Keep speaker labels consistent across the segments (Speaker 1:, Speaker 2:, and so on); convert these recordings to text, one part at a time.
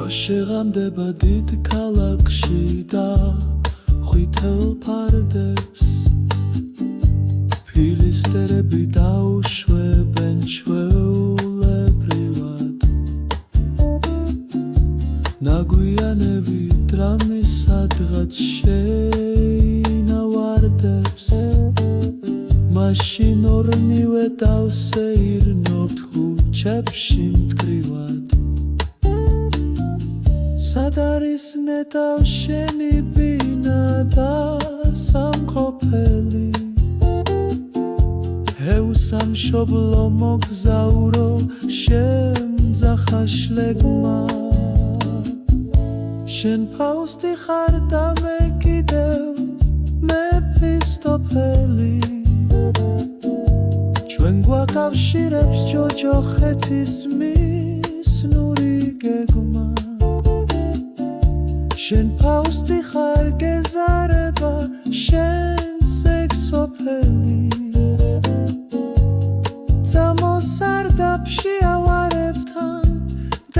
Speaker 1: შეღამდება დიდ ქალაქში და ხვითელ ფარდებს ფილისტერები დაუშვებენ ჩვეულებრივად ნაგვიანებით რამის სადღაც შეინავარდებს მაშინ ორნივე დავსეირნობთ ქუჩებში მткრივად სად არის ნეტავ შენი ბინა და სამყოფელი ევსამშობლო მოგზაურო შემძახა შლეგმა შენ ფაუსტი ხარ და მე კიდევ მეფისტოფელი ჩვენ გვაკავშირებს ჯოჯოხეთის მისნური გეგმა შენ ფაუსტი ხარ გეზარება შენ სექსოფელი წამოსარდაფში ავარებთან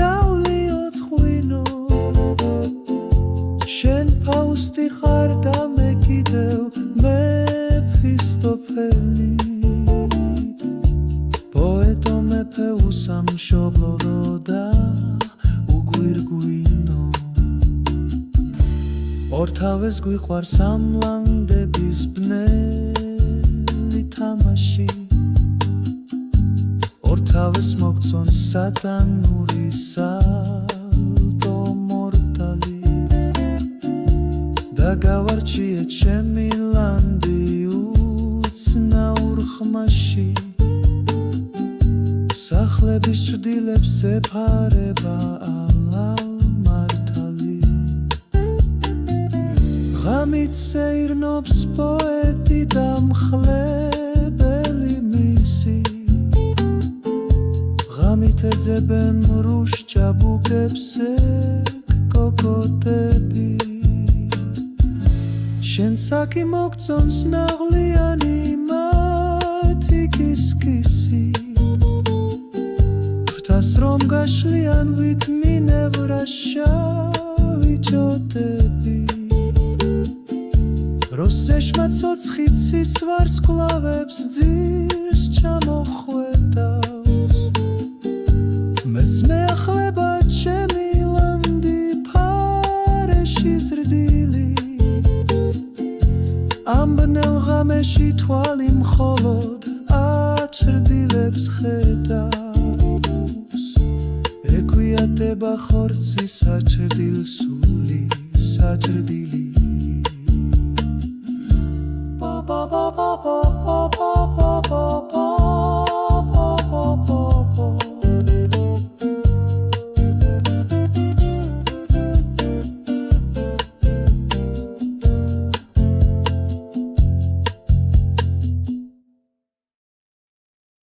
Speaker 1: დავლიოთ ღვინო შენ ფაუსტი ხარ და მე კიდევ მეფისტოფელი პოეტო მეფე უსამშობლო და უგვირგვინო ორთავეს გვიყვარს ამლანდების ბნელი თამაში ორთავეს მოგწონს სატანური სალტო მორტალი და გავარჩიეთ ჩემი ლანდი უცნაურ ხმაში სახლების ჭრდილებს ეფარება ალალ-მართალი ღამით სეირნობს პოეტი და მხლებელი მისი ღამით ეძებენ მრუშ ჭაბუკებს კოკოტები შენ საკი მოგწონს ნაღლიანი მათი კისკისი ღვთას რომ გაშლიან ვითმინევრა შავი ჭოდები როსეშმა ცოცხიცის ვარსკვლავებს ძირს ჩამოხვედავს მეც მეახლება ჩემი ლანდი ფარეში ზრდილი ამ ბნელ ღამეში თვალი მხოლოდ აჭრდილებს ხედავს ეგვიატება ხორცი საჭრდილ სული საჭრდილი